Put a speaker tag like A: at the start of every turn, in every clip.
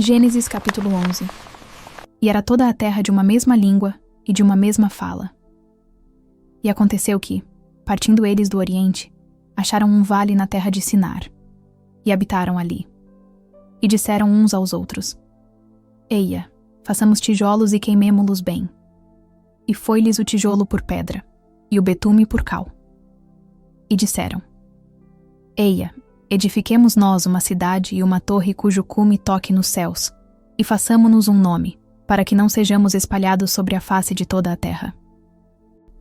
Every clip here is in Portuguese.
A: Gênesis capítulo 11. E era toda a terra de uma mesma língua e de uma mesma fala. E aconteceu que, partindo eles do Oriente, acharam um vale na terra de Sinar, e habitaram ali. E disseram uns aos outros: Eia, façamos tijolos e queimemo-los bem. E foi-lhes o tijolo por pedra, e o betume por cal. E disseram: Eia, edifiquemos nós uma cidade e uma torre cujo cume toque nos céus, e façamo-nos um nome, para que não sejamos espalhados sobre a face de toda a terra.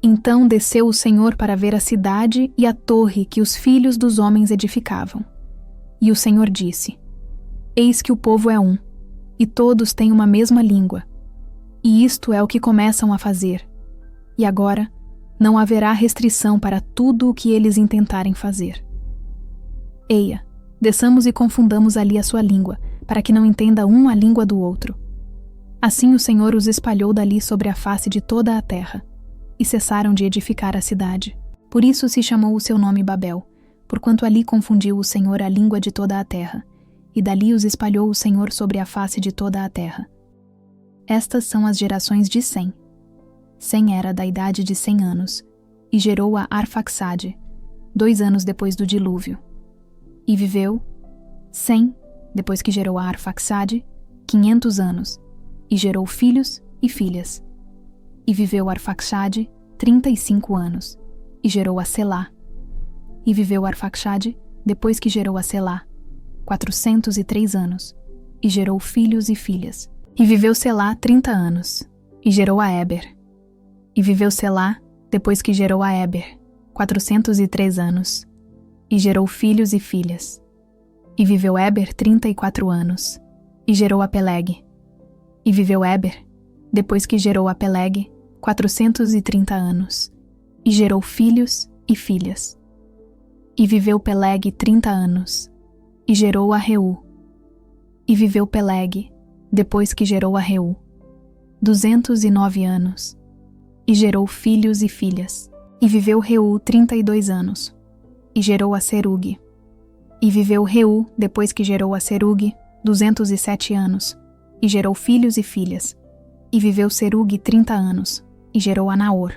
A: Então desceu o Senhor para ver a cidade e a torre que os filhos dos homens edificavam. E o Senhor disse: Eis que o povo é um, e todos têm uma mesma língua, e isto é o que começam a fazer. E agora não haverá restrição para tudo o que eles intentarem fazer. Eia, desçamos e confundamos ali a sua língua, para que não entenda um a língua do outro. Assim o Senhor os espalhou dali sobre a face de toda a terra, e cessaram de edificar a cidade. Por isso se chamou o seu nome Babel, porquanto ali confundiu o Senhor a língua de toda a terra, e dali os espalhou o Senhor sobre a face de toda a terra. Estas são as gerações de Sem. Sem era da idade de 100 anos, e gerou a Arfaxade, 2 anos depois do dilúvio. E viveu Sem, depois que gerou a Arfaxade, 500 anos, e gerou filhos e filhas. E viveu Arfaxade 35 anos, e gerou a Selá. E viveu Arfaxade, depois que gerou a Selá, 403 anos, e gerou filhos e filhas. E viveu Selá 30 anos, e gerou a Éber. E viveu Selá, depois que gerou a Éber, 403 anos, e gerou filhos e filhas. E viveu Éber 34 anos, e gerou a Peleg. E viveu Éber, depois que gerou a Peleg, 430 anos, e gerou filhos e filhas. E viveu Peleg 30 anos, e gerou a Reu. E viveu Peleg, depois que gerou a Reu, 209 anos, e gerou filhos e filhas. E viveu Reu 32 anos, e gerou a Serug. E viveu Reu, depois que gerou a Serug, 207 anos, e gerou filhos e filhas. E viveu Serug 30 anos, e gerou a Naor.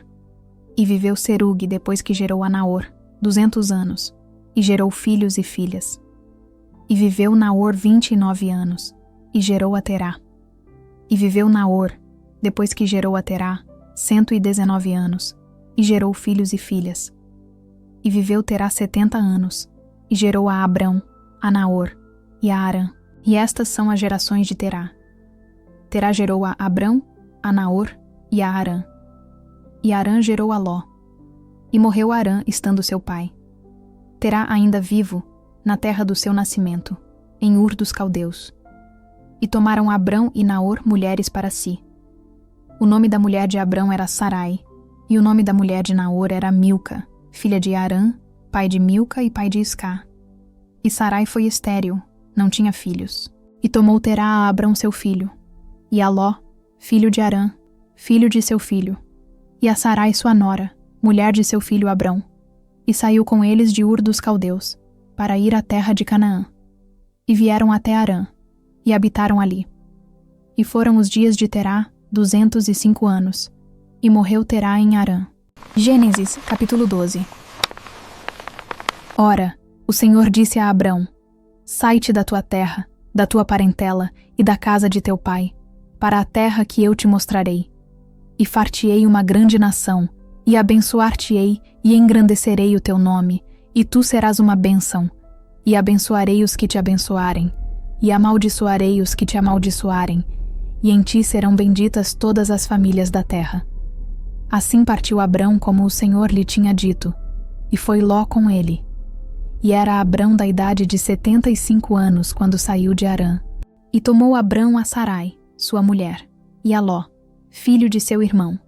A: E viveu Serug, depois que gerou a Naor, 200 anos, e gerou filhos e filhas. E viveu Naor 29 anos, e gerou a Terá. E viveu Naor, depois que gerou a Terá, 119 anos, e gerou filhos e filhas. E viveu Terá 70 anos, e gerou a Abrão, a Naor e a Arã. E estas são as gerações de Terá. Terá gerou a Abrão, a Naor e a Arã. E Arã gerou a Ló. E morreu Arã estando seu pai. Terá ainda vivo, na terra do seu nascimento, em Ur dos Caldeus. E tomaram Abrão e Naor mulheres para si. O nome da mulher de Abrão era Sarai, e o nome da mulher de Naor era Milca, filha de Arã, pai de Milca e pai de Iscá. E Sarai foi estéril, não tinha filhos. E tomou Terá a Abrão seu filho, e a Ló, filho de Arã, filho de seu filho, e a Sarai sua nora, mulher de seu filho Abrão, e saiu com eles de Ur dos Caldeus, para ir à terra de Canaã. E vieram até Arã, e habitaram ali. E foram os dias de Terá 205 anos, e morreu Terá em Arã. Gênesis, capítulo 12. Ora, o Senhor disse a Abrão: Sai-te da tua terra, da tua parentela e da casa de teu pai, para a terra que eu te mostrarei. E far-te-ei uma grande nação, e abençoar-te-ei e engrandecerei o teu nome, e tu serás uma bênção. E abençoarei os que te abençoarem, e amaldiçoarei os que te amaldiçoarem, e em ti serão benditas todas as famílias da terra. Assim partiu Abrão como o Senhor lhe tinha dito, e foi Ló com ele. E era Abrão da idade de 75 anos quando saiu de Arã. E tomou Abrão a Sarai, sua mulher, e a Ló, filho de seu irmão,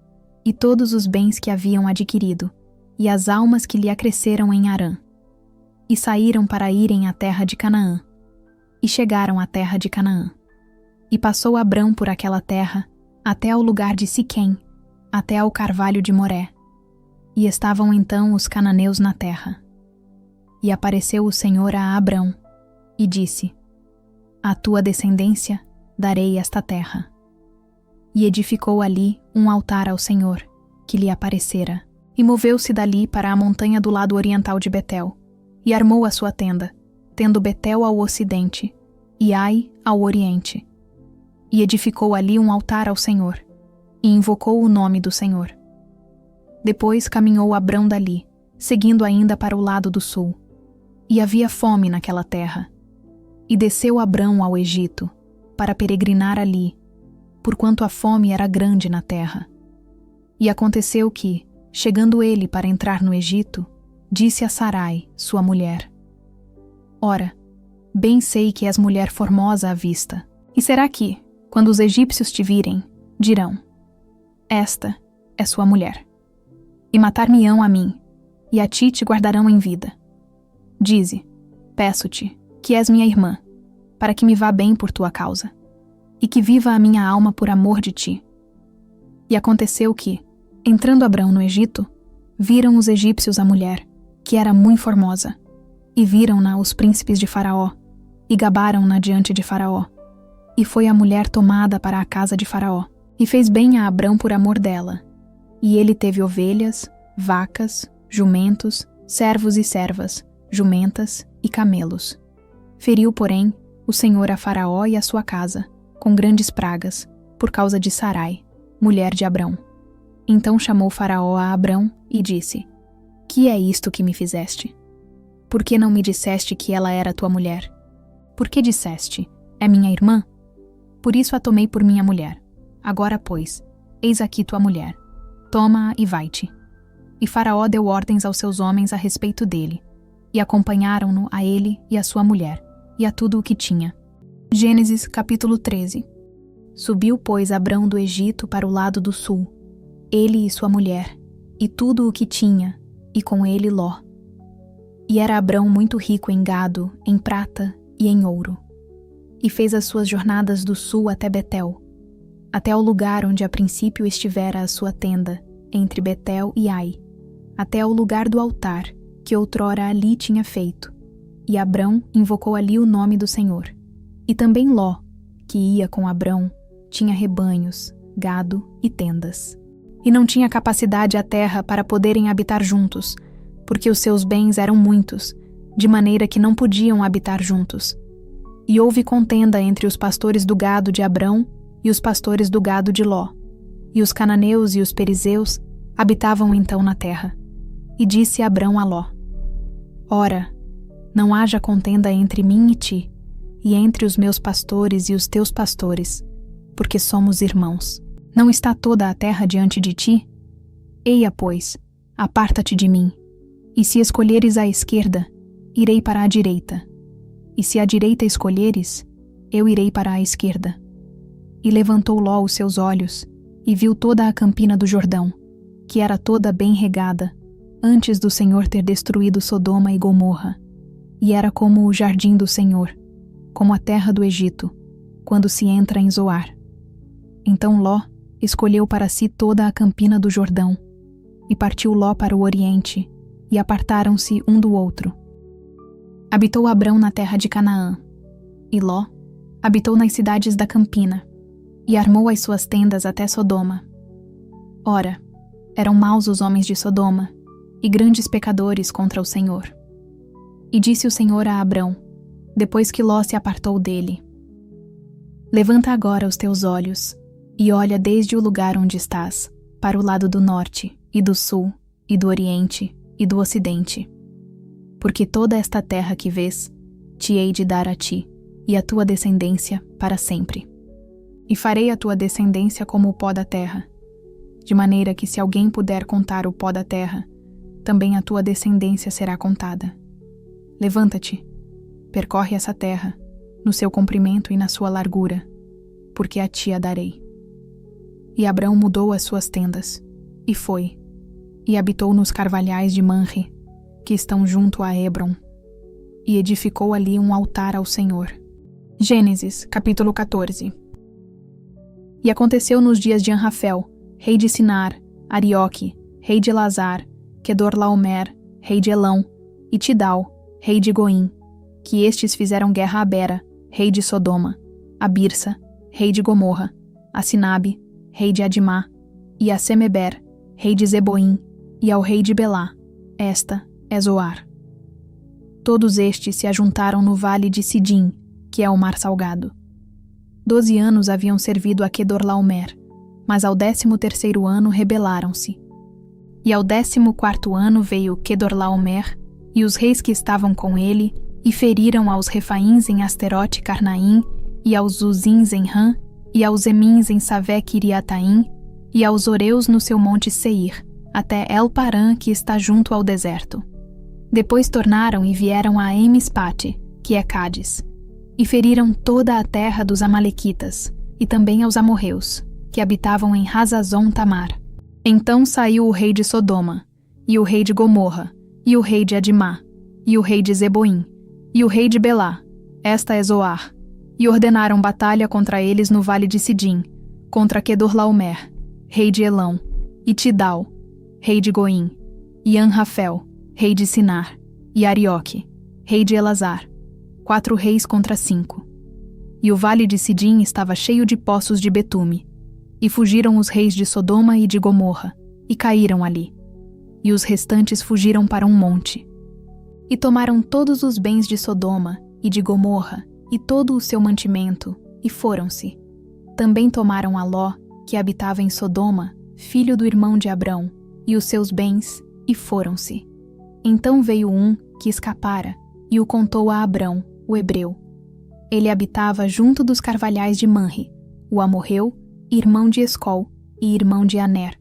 A: e todos os bens que haviam adquirido, e as almas que lhe acresceram em Arã. E saíram para irem à terra de Canaã. E chegaram à terra de Canaã. E passou Abrão por aquela terra, até ao lugar de Siquém, até ao carvalho de Moré. E estavam então os cananeus na terra. E apareceu o Senhor a Abrão, e disse: A tua descendência darei esta terra. E edificou ali um altar ao Senhor, que lhe aparecera, e moveu-se dali para a montanha do lado oriental de Betel, e armou a sua tenda, tendo Betel ao ocidente, e Ai ao oriente. E edificou ali um altar ao Senhor, e invocou o nome do Senhor. Depois caminhou Abrão dali, seguindo ainda para o lado do sul. E havia fome naquela terra. E desceu Abrão ao Egito, para peregrinar ali, porquanto a fome era grande na terra. E aconteceu que, chegando ele para entrar no Egito, disse a Sarai, sua mulher: Ora, bem sei que és mulher formosa à vista. E será que, quando os egípcios te virem, dirão: Esta é sua mulher. E matar-me-ão a mim, e a ti te guardarão em vida. Dize, peço-te, que és minha irmã, para que me vá bem por tua causa, e que viva a minha alma por amor de ti. E aconteceu que, entrando Abrão no Egito, viram os egípcios a mulher, que era muito formosa, e viram-na os príncipes de Faraó, e gabaram-na diante de Faraó. E foi a mulher tomada para a casa de Faraó, e fez bem a Abrão por amor dela. E ele teve ovelhas, vacas, jumentos, servos e servas, jumentas e camelos. Feriu, porém, o Senhor a Faraó e a sua casa, com grandes pragas, por causa de Sarai, mulher de Abrão. Então chamou Faraó a Abrão e disse: Que é isto que me fizeste? Por que não me disseste que ela era tua mulher? Por que disseste: É minha irmã? Por isso a tomei por minha mulher. Agora, pois, eis aqui tua mulher. Toma-a e vai-te. E Faraó deu ordens aos seus homens a respeito dele, e acompanharam-no a ele e a sua mulher, e a tudo o que tinha. Gênesis capítulo 13. Subiu, pois, Abrão do Egito para o lado do sul, ele e sua mulher, e tudo o que tinha, e com ele Ló. E era Abrão muito rico em gado, em prata e em ouro. E fez as suas jornadas do sul até Betel, até o lugar onde a princípio estivera a sua tenda, entre Betel e Ai, até ao lugar do altar, que outrora ali tinha feito. E Abrão invocou ali o nome do Senhor. E também Ló, que ia com Abrão, tinha rebanhos, gado e tendas. E não tinha capacidade a terra para poderem habitar juntos, porque os seus bens eram muitos, de maneira que não podiam habitar juntos. E houve contenda entre os pastores do gado de Abrão e os pastores do gado de Ló. E os cananeus e os perizeus habitavam então na terra. E disse Abrão a Ló: Ora, não haja contenda entre mim e ti, e entre os meus pastores e os teus pastores, porque somos irmãos. Não está toda a terra diante de ti? Eia, pois, aparta-te de mim, e se escolheres a esquerda, irei para a direita, e se a direita escolheres, eu irei para a esquerda. E levantou Ló os seus olhos, e viu toda a campina do Jordão, que era toda bem regada, antes do Senhor ter destruído Sodoma e Gomorra, e era como o jardim do Senhor, como a terra do Egito, quando se entra em Zoar. Então Ló escolheu para si toda a campina do Jordão, e partiu Ló para o oriente, e apartaram-se um do outro. Habitou Abrão na terra de Canaã, e Ló habitou nas cidades da campina, e armou as suas tendas até Sodoma. Ora, eram maus os homens de Sodoma, e grandes pecadores contra o Senhor. E disse o Senhor a Abrão, depois que Ló se apartou dele: Levanta agora os teus olhos, e olha desde o lugar onde estás, para o lado do norte, e do sul, e do oriente, e do ocidente. Porque toda esta terra que vês, te hei de dar a ti, e a tua descendência para sempre. E farei a tua descendência como o pó da terra, de maneira que se alguém puder contar o pó da terra, também a tua descendência será contada. Levanta-te, percorre essa terra, no seu comprimento e na sua largura, porque a ti a darei. E Abrão mudou as suas tendas, e foi, e habitou nos carvalhais de Manre, que estão junto a Hebron, e edificou ali um altar ao Senhor. Gênesis, capítulo 14. E aconteceu nos dias de Anrafel, rei de Sinar, Arioque, rei de Elazar, Quedorlaomer, rei de Elão, e Tidal, rei de Goim, que estes fizeram guerra a Bera, rei de Sodoma, a Birsa, rei de Gomorra, a Sinabe, rei de Adimá, e a Semeber, rei de Zeboim, e ao rei de Belá. Esta é Zoar. Todos estes se ajuntaram no vale de Sidim, que é o mar salgado. 12 anos haviam servido a Quedorlaomer, mas ao 13º ano rebelaram-se. E ao 14º ano veio Quedorlaomer e os reis que estavam com ele, e feriram aos Refaíns em Asterote Carnaim, e aos Uzins em Ram, e aos Emins em Savé Kiriataim, e aos Oreus no seu monte Seir, até El-Parã, que está junto ao deserto. Depois tornaram e vieram a Emispate, que é Cádiz, e feriram toda a terra dos Amalequitas, e também aos amorreus, que habitavam em Hazazon Tamar. Então saiu o rei de Sodoma, e o rei de Gomorra, e o rei de Adimá, e o rei de Zeboim, e o rei de Belá, esta é Zoar, e ordenaram batalha contra eles no vale de Sidim, contra Quedorlaomer, rei de Elão, e Tidal, rei de Goim, e Anrafel, rei de Sinar, e Arioque, rei de Elazar, 4 reis contra 5. E o vale de Sidim estava cheio de poços de betume, e fugiram os reis de Sodoma e de Gomorra, e caíram ali. E os restantes fugiram para um monte. E tomaram todos os bens de Sodoma e de Gomorra, e todo o seu mantimento, e foram-se. Também tomaram a Ló, que habitava em Sodoma, filho do irmão de Abrão, e os seus bens, e foram-se. Então veio um que escapara, e o contou a Abrão, o hebreu. Ele habitava junto dos carvalhais de Manre, o amorreu, irmão de Escol e irmão de Aner.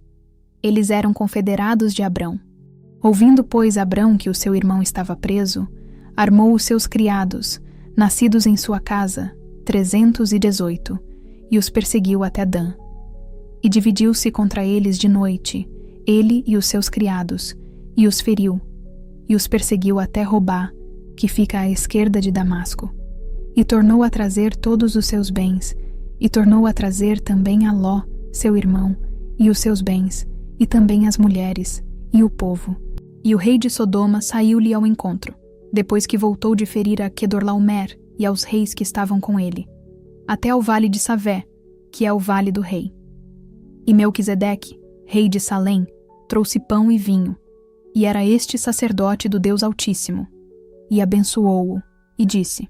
A: Eles eram confederados de Abrão. Ouvindo, pois, Abrão que o seu irmão estava preso, armou os seus criados, nascidos em sua casa, 318, e os perseguiu até Dan. E dividiu-se contra eles de noite, ele e os seus criados, e os feriu, e os perseguiu até Robá, que fica à esquerda de Damasco. E tornou a trazer todos os seus bens, e tornou a trazer também a Ló, seu irmão, e os seus bens, e também as mulheres, e o povo. E o rei de Sodoma saiu-lhe ao encontro, depois que voltou de ferir a Quedorlaomer e aos reis que estavam com ele, até ao vale de Savé, que é o vale do rei. E Melquisedeque, rei de Salém, trouxe pão e vinho, e era este sacerdote do Deus Altíssimo, e abençoou-o, e disse: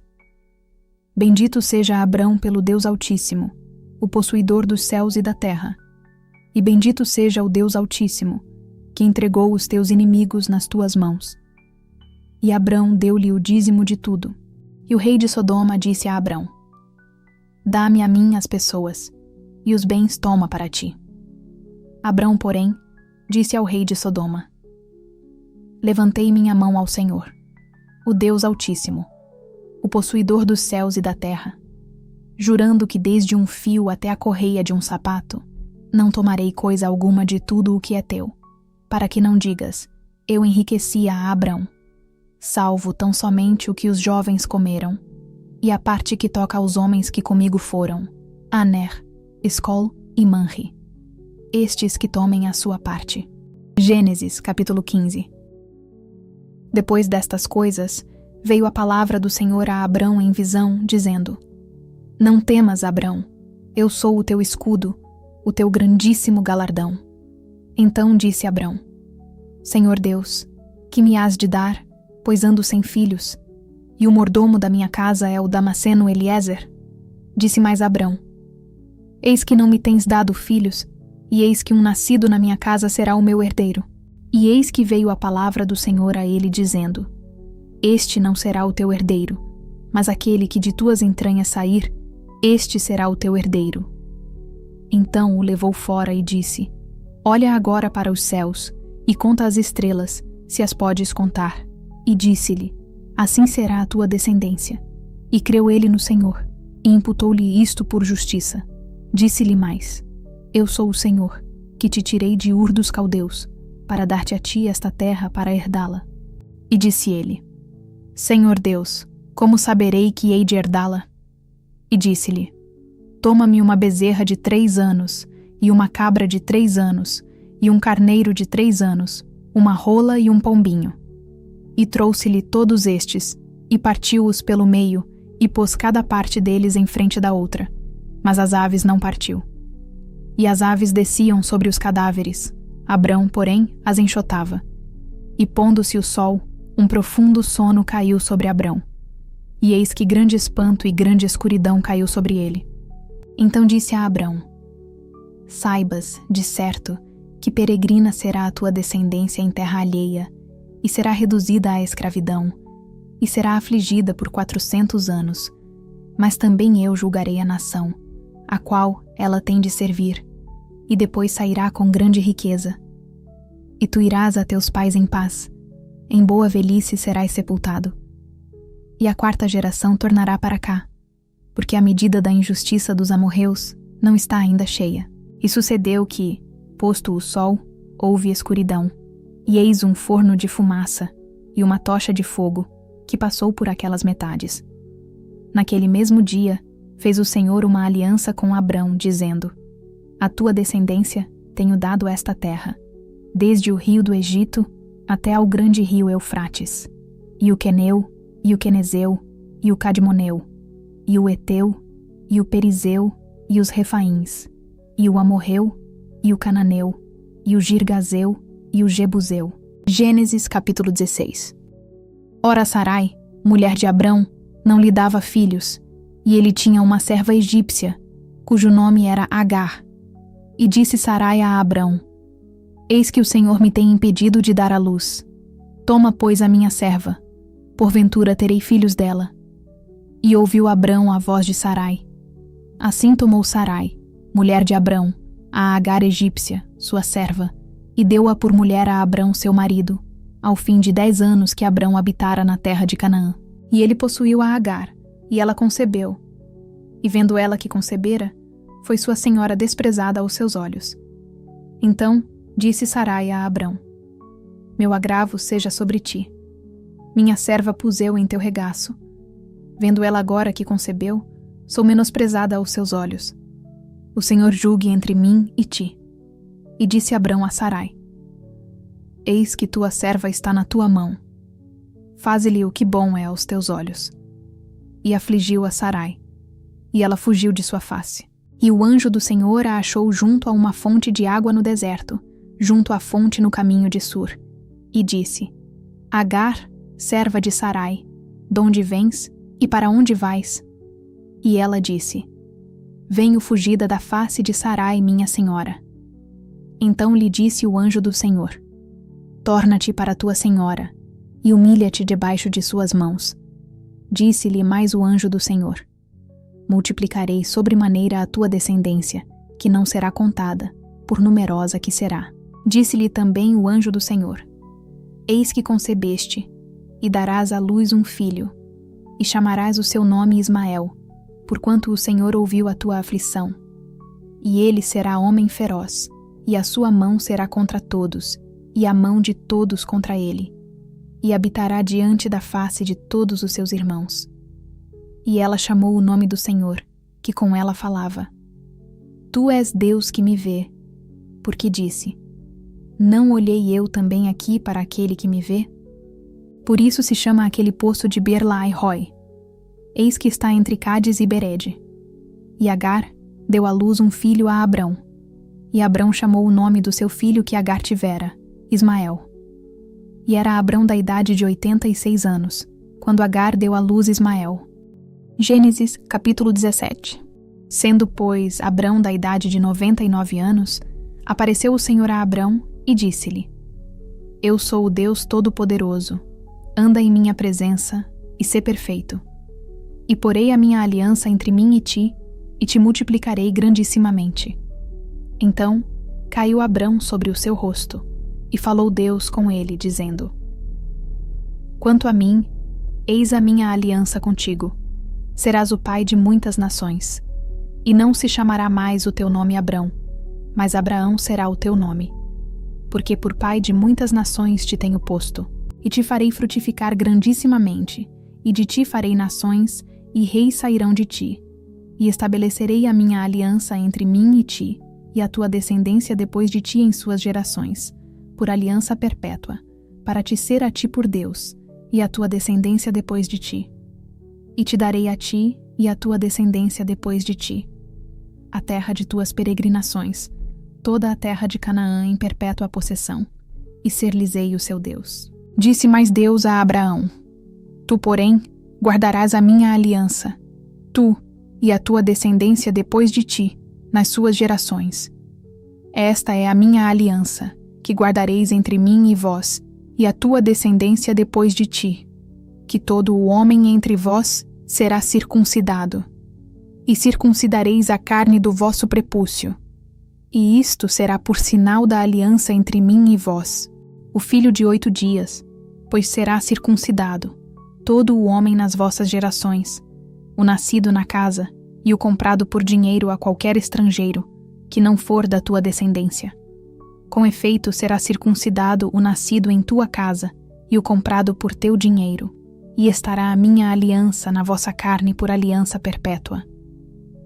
A: Bendito seja Abrão pelo Deus Altíssimo, o possuidor dos céus e da terra, e bendito seja o Deus Altíssimo, que entregou os teus inimigos nas tuas mãos. E Abrão deu-lhe o dízimo de tudo. E o rei de Sodoma disse a Abrão: Dá-me a mim as pessoas, e os bens toma para ti. Abrão, porém, disse ao rei de Sodoma: Levantei minha mão ao Senhor, o Deus Altíssimo, o possuidor dos céus e da terra, jurando que desde um fio até a correia de um sapato, não tomarei coisa alguma de tudo o que é teu, para que não digas, eu enriqueci a Abrão, salvo tão somente o que os jovens comeram, e a parte que toca aos homens que comigo foram, Aner, Escol e Manre, estes que tomem a sua parte. Gênesis, capítulo 15. Depois destas coisas, veio a palavra do Senhor a Abrão em visão, dizendo: Não temas, Abrão, eu sou o teu escudo, o teu grandíssimo galardão. Então disse Abrão: Senhor Deus, que me hás de dar, pois ando sem filhos, e o mordomo da minha casa é o Damasceno Eliezer? Disse mais Abrão: Eis que não me tens dado filhos, e eis que um nascido na minha casa será o meu herdeiro. E eis que veio a palavra do Senhor a ele, dizendo: Este não será o teu herdeiro, mas aquele que de tuas entranhas sair, este será o teu herdeiro. Então o levou fora e disse: Olha agora para os céus, e conta as estrelas, se as podes contar. E disse-lhe: Assim será a tua descendência. E creu ele no Senhor, e imputou-lhe isto por justiça. Disse-lhe mais: Eu sou o Senhor, que te tirei de Ur dos Caldeus, para dar-te a ti esta terra para herdá-la. E disse ele: Senhor Deus, como saberei que hei de herdá-la? E disse-lhe: Toma-me uma bezerra de 3 anos, e uma cabra de 3 anos, e um carneiro de 3 anos, uma rola e um pombinho. E trouxe-lhe todos estes, e partiu-os pelo meio, e pôs cada parte deles em frente da outra. mas as aves não partiu. E as aves desciam sobre os cadáveres, Abrão, porém, as enxotava. E pondo-se o sol, um profundo sono caiu sobre Abrão. E eis que grande espanto e grande escuridão caiu sobre ele. Então disse a Abrão: Saibas, de certo, que peregrina será a tua descendência em terra alheia, e será reduzida à escravidão, e será afligida por 400 anos. Mas também eu julgarei a nação, a qual ela tem de servir, e depois sairá com grande riqueza. E tu irás a teus pais em paz, em boa velhice serás sepultado. E a 4ª geração tornará para cá, porque a medida da injustiça dos amorreus não está ainda cheia. E sucedeu que, posto o sol, houve escuridão, e eis um forno de fumaça e uma tocha de fogo que passou por aquelas metades. Naquele mesmo dia, fez o Senhor uma aliança com Abrão, dizendo: A tua descendência tenho dado esta terra, desde o rio do Egito até ao grande rio Eufrates, e o Queneu, e o Quenezeu, e o Cadmoneu, e o Eteu, e o Perizeu, e os Refaíns, e o Amorreu, e o Cananeu, e o Girgazeu, e o Jebuseu. Gênesis capítulo 16. Ora Sarai, mulher de Abrão, não lhe dava filhos, e ele tinha uma serva egípcia, cujo nome era Agar. E disse Sarai a Abrão: Eis que o Senhor me tem impedido de dar à luz. Toma, pois, a minha serva, porventura terei filhos dela. E ouviu Abrão a voz de Sarai. Assim tomou Sarai, mulher de Abrão, a Agar egípcia, sua serva, e deu-a por mulher a Abrão seu marido, ao fim de 10 anos que Abrão habitara na terra de Canaã. E ele possuiu a Agar, e ela concebeu. E vendo ela que concebera, foi sua senhora desprezada aos seus olhos. Então disse Sarai a Abrão: Meu agravo seja sobre ti. Minha serva pus eu em teu regaço. Vendo ela agora que concebeu, sou menosprezada aos seus olhos. O Senhor julgue entre mim e ti. E disse Abrão a Sarai: Eis que tua serva está na tua mão. Faze-lhe o que bom é aos teus olhos. E afligiu a Sarai, e ela fugiu de sua face. E o anjo do Senhor a achou junto a uma fonte de água no deserto, junto à fonte no caminho de Sur. E disse: Agar, serva de Sarai, donde vens e para onde vais? E ela disse: Venho fugida da face de Sarai, minha senhora. Então lhe disse o anjo do Senhor: Torna-te para tua senhora, e humilha-te debaixo de suas mãos. Disse-lhe mais o anjo do Senhor: Multiplicarei sobremaneira a tua descendência, que não será contada, por numerosa que será. Disse-lhe também o anjo do Senhor: Eis que concebeste, e darás à luz um filho, e chamarás o seu nome Ismael, porquanto o Senhor ouviu a tua aflição. E ele será homem feroz, e a sua mão será contra todos, e a mão de todos contra ele, e habitará diante da face de todos os seus irmãos. E ela chamou o nome do Senhor, que com ela falava: Tu és Deus que me vê, porque disse: Não olhei eu também aqui para aquele que me vê? Por isso se chama aquele poço de Beer-lahai-roi. Eis que está entre Cádiz e Berede. E Agar deu à luz um filho a Abrão. E Abrão chamou o nome do seu filho que Agar tivera, Ismael. E era Abrão da idade de 86 anos, quando Agar deu à luz Ismael. Gênesis capítulo 17. Sendo, pois, Abrão da idade de 99 anos, apareceu o Senhor a Abrão e disse-lhe: Eu sou o Deus Todo-Poderoso, anda em minha presença e sê perfeito. E porei a minha aliança entre mim e te multiplicarei grandissimamente. Então caiu Abrão sobre o seu rosto, e falou Deus com ele, dizendo: Quanto a mim, eis a minha aliança contigo. Serás o pai de muitas nações, e não se chamará mais o teu nome Abrão, mas Abraão será o teu nome. Porque por pai de muitas nações te tenho posto, e te farei frutificar grandissimamente, e de ti farei nações, e reis sairão de ti. E estabelecerei a minha aliança entre mim e ti, e a tua descendência depois de ti em suas gerações, por aliança perpétua, para te ser a ti por Deus, e a tua descendência depois de ti. E te darei a ti e a tua descendência depois de ti a terra de tuas peregrinações, toda a terra de Canaã em perpétua possessão, e ser-lhes-ei o seu Deus. Disse mais Deus a Abraão: Tu, porém, guardarás a minha aliança, tu e a tua descendência depois de ti, nas suas gerações. Esta é a minha aliança, que guardareis entre mim e vós, e a tua descendência depois de ti, que todo o homem entre vós será circuncidado, e circuncidareis a carne do vosso prepúcio. E isto será por sinal da aliança entre mim e vós, o filho de 8 dias, pois será circuncidado, todo o homem nas vossas gerações, o nascido na casa e o comprado por dinheiro a qualquer estrangeiro, que não for da tua descendência. Com efeito, será circuncidado o nascido em tua casa e o comprado por teu dinheiro, e estará a minha aliança na vossa carne por aliança perpétua.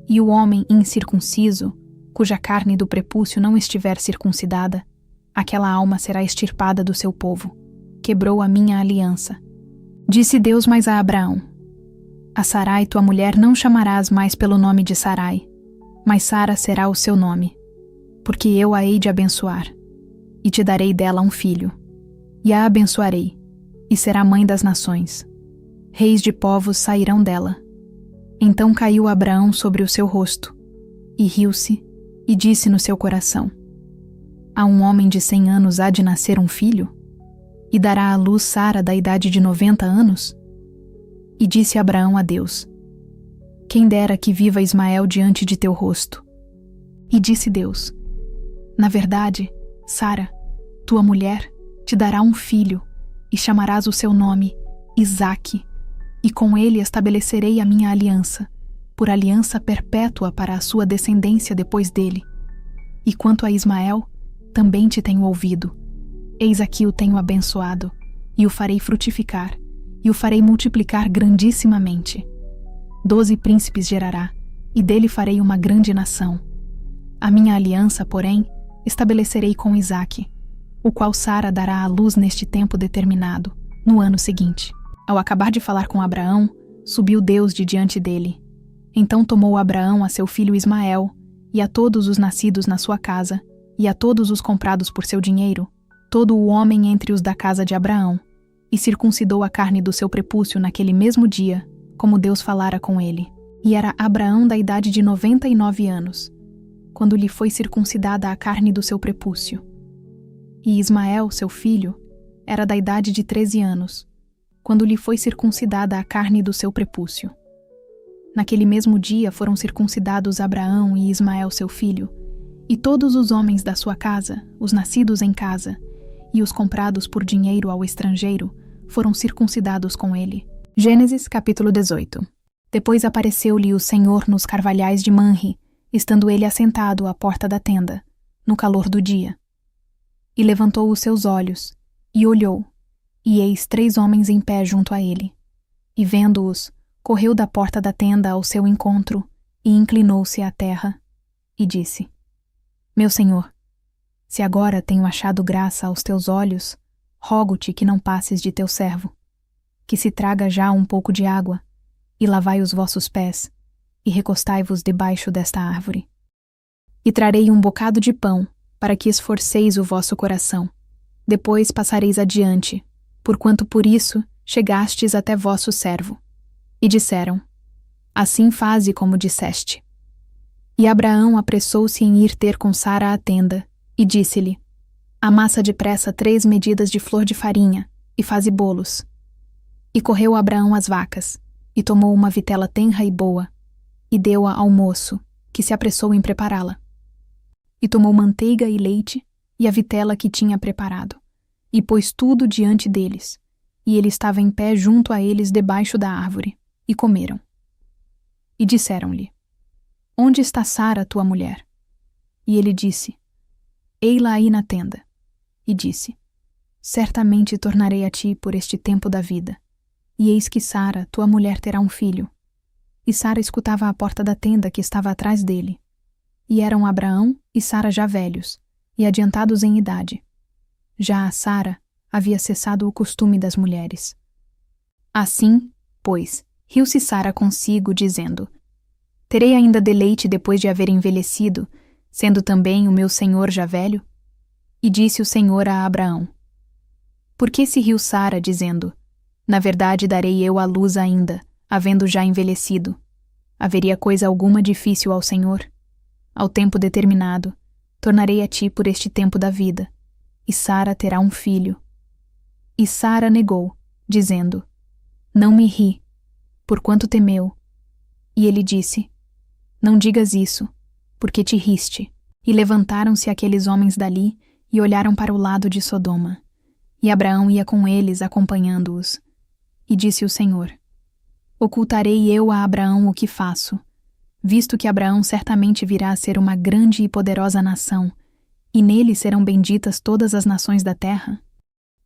A: E o homem incircunciso, cuja carne do prepúcio não estiver circuncidada, aquela alma será extirpada do seu povo. Quebrou a minha aliança. Disse Deus mais a Abraão: A Sarai tua mulher não chamarás mais pelo nome de Sarai, mas Sara será o seu nome, porque eu a hei de abençoar, e te darei dela um filho, e a abençoarei, e será mãe das nações. Reis de povos sairão dela. Então caiu Abraão sobre o seu rosto, e riu-se, e disse no seu coração: A um homem de 100 anos há de nascer um filho? E dará à luz Sara da idade de 90 anos? E disse Abraão a Deus: Quem dera que viva Ismael diante de teu rosto. E disse Deus: Na verdade, Sara, tua mulher, te dará um filho, e chamarás o seu nome Isaque, e com ele estabelecerei a minha aliança, por aliança perpétua para a sua descendência depois dele. E quanto a Ismael, também te tenho ouvido. Eis aqui o tenho abençoado, e o farei frutificar, e o farei multiplicar grandissimamente. 12 príncipes gerará, e dele farei uma grande nação. A minha aliança, porém, estabelecerei com Isaque, o qual Sara dará à luz neste tempo determinado, no ano seguinte. Ao acabar de falar com Abraão, subiu Deus de diante dele. Então tomou Abraão a seu filho Ismael, e a todos os nascidos na sua casa, e a todos os comprados por seu dinheiro, todo o homem entre os da casa de Abraão, e circuncidou a carne do seu prepúcio naquele mesmo dia, como Deus falara com ele. E era Abraão da idade de 99 anos, quando lhe foi circuncidada a carne do seu prepúcio. E Ismael, seu filho, era da idade de 13 anos, quando lhe foi circuncidada a carne do seu prepúcio. Naquele mesmo dia foram circuncidados Abraão e Ismael, seu filho, e todos os homens da sua casa, os nascidos em casa, e os comprados por dinheiro ao estrangeiro, foram circuncidados com ele. Gênesis capítulo 18. Depois apareceu-lhe o Senhor nos carvalhais de Manre, estando ele assentado à porta da tenda, no calor do dia. E levantou os seus olhos, e olhou, e eis 3 homens em pé junto a ele. E vendo-os, correu da porta da tenda ao seu encontro, e inclinou-se à terra, e disse: Meu senhor, se agora tenho achado graça aos teus olhos, rogo-te que não passes de teu servo, que se traga já um pouco de água, e lavai os vossos pés, e recostai-vos debaixo desta árvore. E trarei um bocado de pão, para que esforceis o vosso coração. Depois passareis adiante, porquanto por isso chegastes até vosso servo. E disseram: Assim faze como disseste. E Abraão apressou-se em ir ter com Sara à tenda, e disse-lhe: Amassa depressa 3 medidas de flor de farinha, e faze bolos. E correu Abraão às vacas, e tomou uma vitela tenra e boa, e deu-a ao moço, que se apressou em prepará-la. E tomou manteiga e leite, e a vitela que tinha preparado, e pôs tudo diante deles, e ele estava em pé junto a eles debaixo da árvore, e comeram. E disseram-lhe: Onde está Sara, tua mulher? E ele disse: Ei-la aí na tenda. E disse: Certamente tornarei a ti por este tempo da vida. E eis que Sara, tua mulher, terá um filho. E Sara escutava à porta da tenda que estava atrás dele. E eram Abraão e Sara já velhos, e adiantados em idade. Já a Sara havia cessado o costume das mulheres. Assim, pois, riu-se Sara consigo, dizendo: Terei ainda deleite depois de haver envelhecido, sendo também o meu senhor já velho? E disse o Senhor a Abraão: Por que se riu Sara, dizendo: Na verdade darei eu à luz ainda, havendo já envelhecido? Haveria coisa alguma difícil ao Senhor? Ao tempo determinado, tornarei a ti por este tempo da vida, e Sara terá um filho. E Sara negou, dizendo: Não me ri, porquanto temeu. E ele disse: Não digas isso, porque te riste. E levantaram-se aqueles homens dali e olharam para o lado de Sodoma. E Abraão ia com eles, acompanhando-os. E disse o Senhor: Ocultarei eu a Abraão o que faço, visto que Abraão certamente virá a ser uma grande e poderosa nação, e nele serão benditas todas as nações da terra?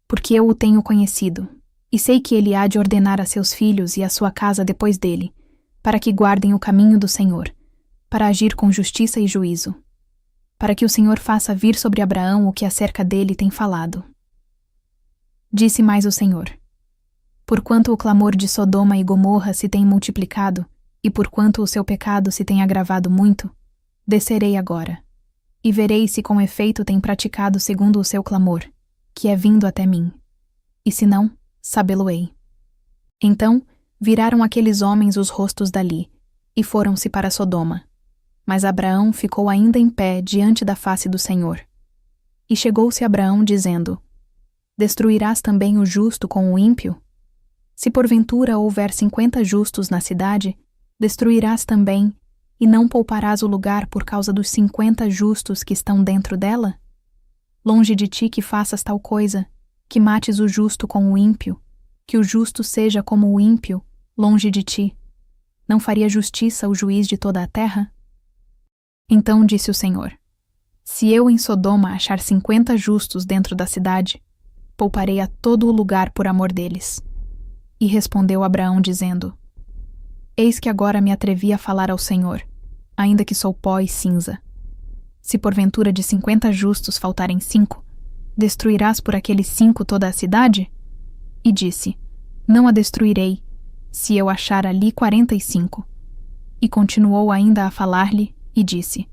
A: Porque eu o tenho conhecido, e sei que ele há de ordenar a seus filhos e a sua casa depois dele, para que guardem o caminho do Senhor, para agir com justiça e juízo, para que o Senhor faça vir sobre Abraão o que acerca dele tem falado. Disse mais o Senhor: Porquanto o clamor de Sodoma e Gomorra se tem multiplicado, e porquanto o seu pecado se tem agravado muito, descerei agora, e verei se com efeito tem praticado segundo o seu clamor, que é vindo até mim. E se não, sabê-lo-ei. Então viraram aqueles homens os rostos dali, e foram-se para Sodoma. Mas Abraão ficou ainda em pé diante da face do Senhor. E chegou-se Abraão, dizendo: Destruirás também o justo com o ímpio? Se porventura houver 50 justos na cidade, destruirás também, e não pouparás o lugar por causa dos 50 justos que estão dentro dela? Longe de ti que faças tal coisa, que mates o justo com o ímpio, que o justo seja como o ímpio, longe de ti. Não faria justiça o juiz de toda a terra? Então disse o Senhor: Se eu em Sodoma achar 50 justos dentro da cidade, pouparei a todo o lugar por amor deles. E respondeu Abraão, dizendo: Eis que agora me atrevi a falar ao Senhor, ainda que sou pó e cinza. Se porventura de 50 justos faltarem 5, destruirás por aqueles 5 toda a cidade? E disse: Não a destruirei, se eu achar ali 45. E continuou ainda a falar-lhe, e disse: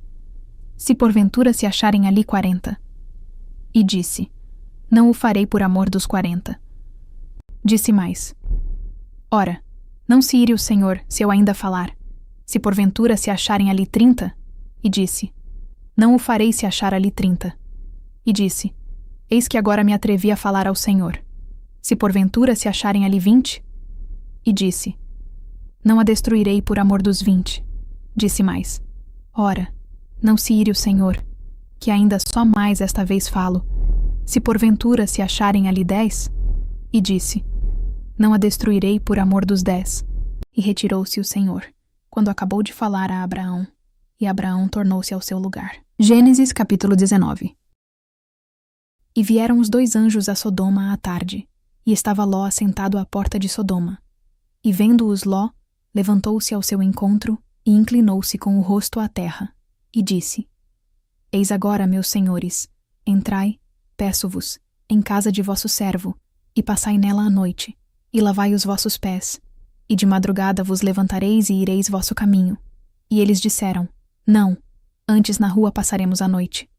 A: Se porventura se acharem ali 40. E disse: Não o farei por amor dos 40. Disse mais: Ora, não se ire o Senhor, se eu ainda falar. Se porventura se acharem ali 30. E disse: Não o farei se achar ali 30. E disse: Eis que agora me atrevi a falar ao Senhor. Se porventura se acharem ali 20. E disse: Não a destruirei por amor dos 20. Disse mais: Ora, não se ire o Senhor, que ainda só mais esta vez falo. Se porventura se acharem ali 10. E disse: Não a destruirei por amor dos 10. E retirou-se o Senhor, quando acabou de falar a Abraão, e Abraão tornou-se ao seu lugar. Gênesis capítulo 19. E vieram os 2 anjos a Sodoma à tarde, e estava Ló assentado à porta de Sodoma. E vendo-os Ló, levantou-se ao seu encontro, e inclinou-se com o rosto à terra, e disse: Eis agora, meus senhores, entrai, peço-vos, em casa de vosso servo, e passai nela a noite, e lavai os vossos pés, e de madrugada vos levantareis e ireis vosso caminho. E eles disseram: Não, antes na rua passaremos a noite.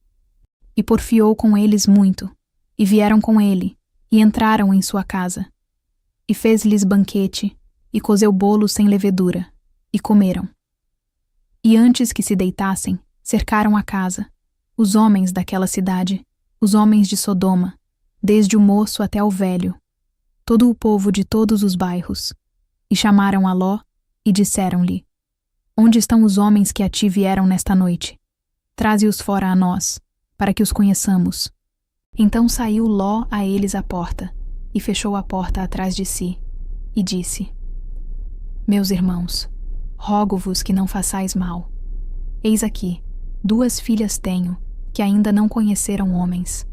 A: E porfiou com eles muito, e vieram com ele, e entraram em sua casa. E fez-lhes banquete, e cozeu bolos sem levedura, e comeram. E antes que se deitassem, cercaram a casa, os homens daquela cidade, os homens de Sodoma, desde o moço até o velho, todo o povo de todos os bairros, e chamaram a Ló, e disseram-lhe: Onde estão os homens que a ti vieram nesta noite? Traze-os fora a nós, para que os conheçamos. Então saiu Ló a eles à porta, e fechou a porta atrás de si, e disse: Meus irmãos, rogo-vos que não façais mal. Eis aqui, 2 filhas tenho, que ainda não conheceram homens.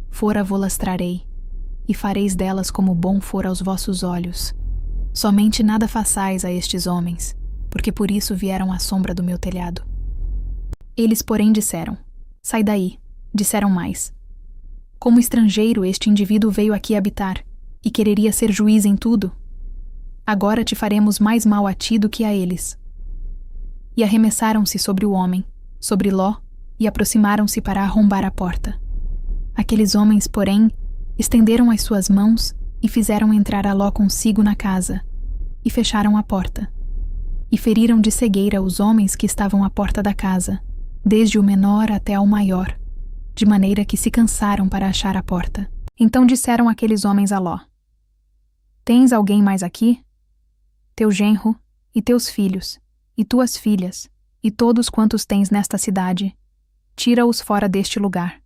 A: Fora vô-las trarei, e fareis delas como bom for aos vossos olhos. Somente nada façais a estes homens, porque por isso vieram à sombra do meu telhado. Eles, porém, disseram: Sai daí. Disseram mais: Como estrangeiro este indivíduo veio aqui habitar, e quereria ser juiz em tudo? Agora te faremos mais mal a ti do que a eles. e arremessaram-se sobre o homem, sobre Ló, e aproximaram-se para arrombar a porta. Aqueles homens, porém, estenderam as suas mãos e fizeram entrar a Ló consigo na casa, e fecharam a porta. E feriram de cegueira os homens que estavam à porta da casa, desde o menor até ao maior, de maneira que se cansaram para achar a porta. Então disseram aqueles homens a Ló: Tens alguém mais aqui? Teu genro, e teus filhos, e tuas filhas, e todos quantos tens nesta cidade, tira-os fora deste lugar.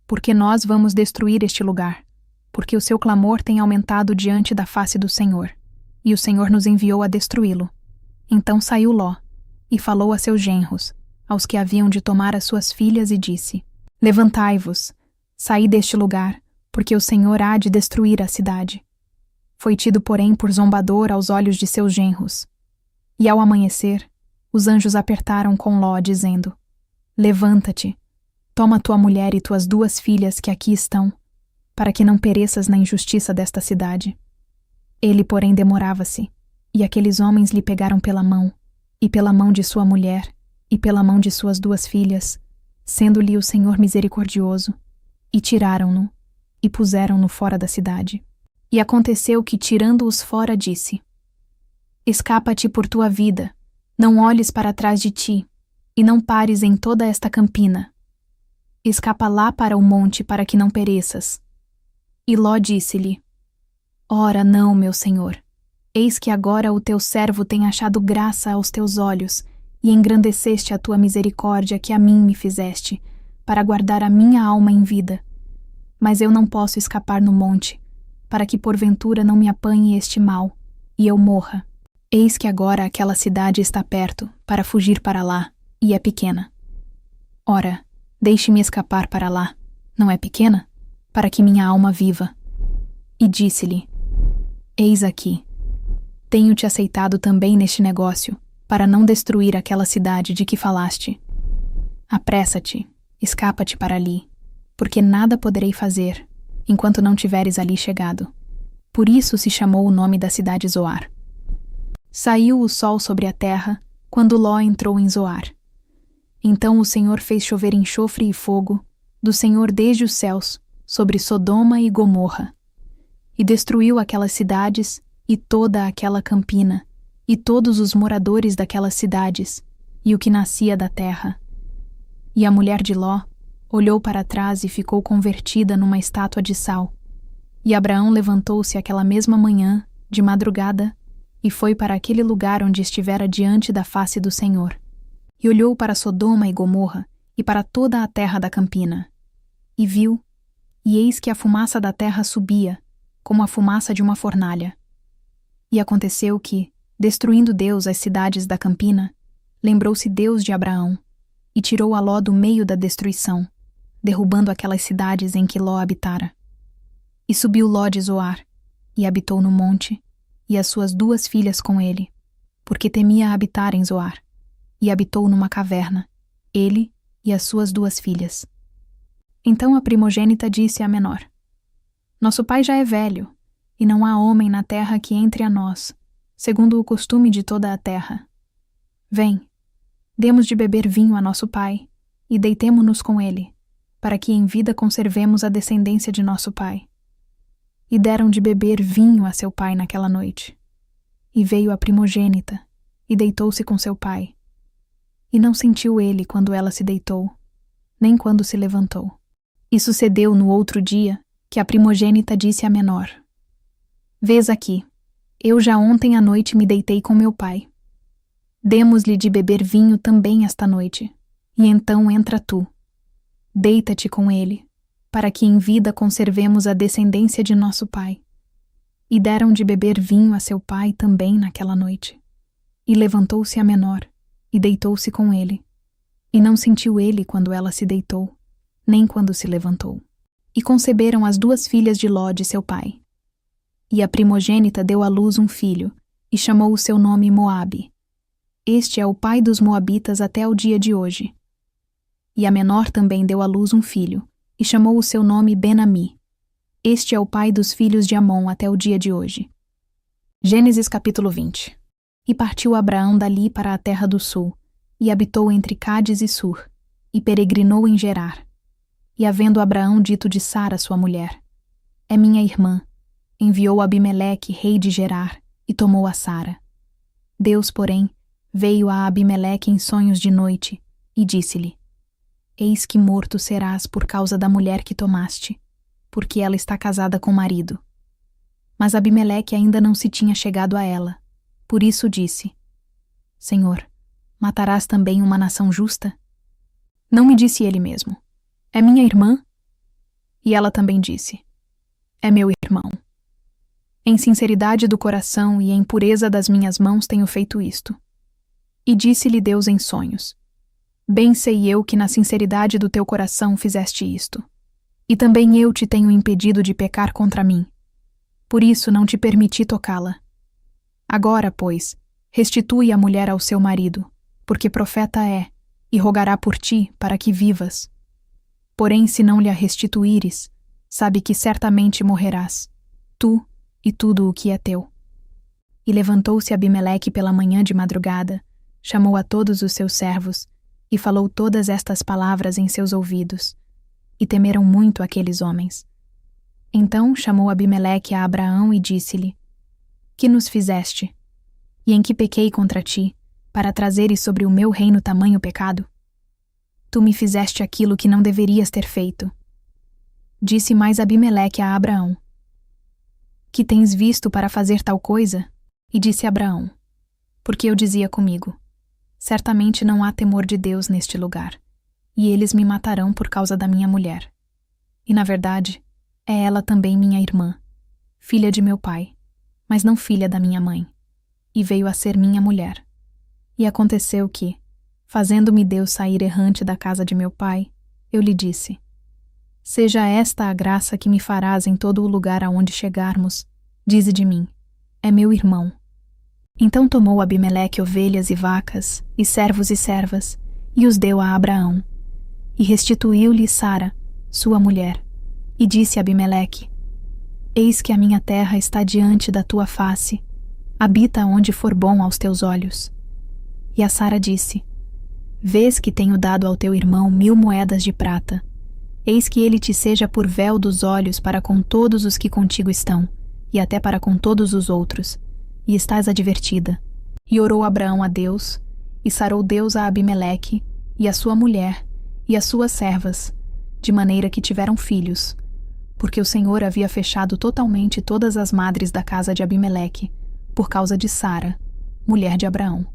A: Porque nós vamos destruir este lugar, porque o seu clamor tem aumentado diante da face do Senhor, e o Senhor nos enviou a destruí-lo. Então saiu Ló, e falou a seus genros, aos que haviam de tomar as suas filhas, e disse: Levantai-vos, saí deste lugar, porque o Senhor há de destruir a cidade. Foi tido, porém, por zombador aos olhos de seus genros. E ao amanhecer, os anjos apertaram com Ló, dizendo: Levanta-te, toma tua mulher e tuas 2 filhas que aqui estão, para que não pereças na injustiça desta cidade. Ele, porém, demorava-se, e aqueles homens lhe pegaram pela mão, e pela mão de sua mulher, e pela mão de suas 2 filhas, sendo-lhe o Senhor misericordioso, e tiraram-no, e puseram-no fora da cidade. E aconteceu que, tirando-os fora, disse: Escapa-te por tua vida, não olhes para trás de ti, e não pares em toda esta campina. Escapa lá para o monte, para que não pereças. E Ló disse-lhe: Ora não, meu senhor, eis que agora o teu servo tem achado graça aos teus olhos, e engrandeceste a tua misericórdia que a mim me fizeste, para guardar a minha alma em vida. Mas eu não posso escapar no monte, para que porventura não me apanhe este mal, e eu morra. Eis que agora aquela cidade está perto, para fugir para lá, e é pequena. Ora, deixe-me escapar para lá, não é pequena? Para que minha alma viva. E disse-lhe: Eis aqui, tenho-te aceitado também neste negócio, para não destruir aquela cidade de que falaste. Apressa-te, escapa-te para ali, porque nada poderei fazer, enquanto não tiveres ali chegado. Por isso se chamou o nome da cidade Zoar. Saiu o sol sobre a terra, quando Ló entrou em Zoar. Então o Senhor fez chover enxofre e fogo, do Senhor desde os céus, sobre Sodoma e Gomorra. E destruiu aquelas cidades, e toda aquela campina, e todos os moradores daquelas cidades, e o que nascia da terra. E a mulher de Ló olhou para trás e ficou convertida numa estátua de sal. E Abraão levantou-se aquela mesma manhã, de madrugada, e foi para aquele lugar onde estivera diante da face do Senhor. E olhou para Sodoma e Gomorra, e para toda a terra da campina. E viu, e eis que a fumaça da terra subia, como a fumaça de uma fornalha. E aconteceu que, destruindo Deus as cidades da campina, lembrou-se Deus de Abraão, e tirou a Ló do meio da destruição, derrubando aquelas cidades em que Ló habitara. E subiu Ló de Zoar, e habitou no monte, e as suas 2 filhas com ele, porque temia habitar em Zoar, e habitou numa caverna, ele e as suas 2 filhas. Então a primogênita disse à menor: Nosso pai já é velho, e não há homem na terra que entre a nós, segundo o costume de toda a terra. Vem, demos de beber vinho a nosso pai, e deitemo-nos com ele, para que em vida conservemos a descendência de nosso pai. E deram de beber vinho a seu pai naquela noite. E veio a primogênita, e deitou-se com seu pai. E não sentiu ele quando ela se deitou, nem quando se levantou. E sucedeu no outro dia, que a primogênita disse à menor: Vês aqui, eu já ontem à noite me deitei com meu pai. Demos-lhe de beber vinho também esta noite, e então entra tu. Deita-te com ele, para que em vida conservemos a descendência de nosso pai. E deram de beber vinho a seu pai também naquela noite. E levantou-se a menor, e deitou-se com ele. E não sentiu ele quando ela se deitou, nem quando se levantou. E conceberam as 2 filhas de Ló de seu pai. E a primogênita deu à luz um filho, e chamou o seu nome Moabe. Este é o pai dos moabitas até o dia de hoje. E a menor também deu à luz um filho, e chamou o seu nome Ben-Ami. Este é o pai dos filhos de Amon até o dia de hoje. Gênesis capítulo 20. E partiu Abraão dali para a terra do sul, E habitou entre Cádiz e Sur, e peregrinou em Gerar. E havendo Abraão dito de Sara, sua mulher: É minha irmã, enviou Abimeleque, rei de Gerar, e tomou a Sara. Deus, porém, veio a Abimeleque em sonhos de noite, e disse-lhe: Eis que morto serás por causa da mulher que tomaste, porque ela está casada com o marido. Mas Abimeleque ainda não se tinha chegado a ela. Por isso disse: Senhor, matarás também uma nação justa? Não me disse ele mesmo: É minha irmã? E ela também disse: É meu irmão. Em sinceridade do coração e em pureza das minhas mãos tenho feito isto. E disse-lhe Deus em sonhos: Bem sei eu que na sinceridade do teu coração fizeste isto. E também eu te tenho impedido de pecar contra mim. Por isso não te permiti tocá-la. Agora, pois, restitui a mulher ao seu marido, porque profeta é, e rogará por ti para que vivas. Porém, se não lhe a restituíres, sabe que certamente morrerás, tu e tudo o que é teu. E levantou-se Abimeleque pela manhã de madrugada, chamou a todos os seus servos, e falou todas estas palavras em seus ouvidos. E temeram muito aqueles homens. Então chamou Abimeleque a Abraão e disse-lhe: Que nos fizeste? E em que pequei contra ti, para trazeres sobre o meu reino tamanho pecado? Tu me fizeste aquilo que não deverias ter feito. Disse mais Abimeleque a Abraão: Que tens visto para fazer tal coisa? E disse Abraão: Porque eu dizia comigo: Certamente não há temor de Deus neste lugar, e eles me matarão por causa da minha mulher. E na verdade, é ela também minha irmã, filha de meu pai, mas não filha da minha mãe, e veio a ser minha mulher. E aconteceu que, fazendo-me Deus sair errante da casa de meu pai, eu lhe disse: Seja esta a graça que me farás em todo o lugar aonde chegarmos, dize de mim: É meu irmão. Então tomou Abimeleque ovelhas e vacas, e servos e servas, e os deu a Abraão. E restituiu-lhe Sara, sua mulher, e disse a Abimeleque: Eis que a minha terra está diante da tua face, habita onde for bom aos teus olhos. E a Sara disse: Vês que tenho dado ao teu irmão 1000 moedas de prata. Eis que ele te seja por véu dos olhos para com todos os que contigo estão, e até para com todos os outros, e estás advertida. E orou Abraão a Deus, e sarou Deus a Abimeleque, e a sua mulher, e as suas servas, de maneira que tiveram filhos, porque o Senhor havia fechado totalmente todas as madres da casa de Abimeleque, por causa de Sara, mulher de Abraão.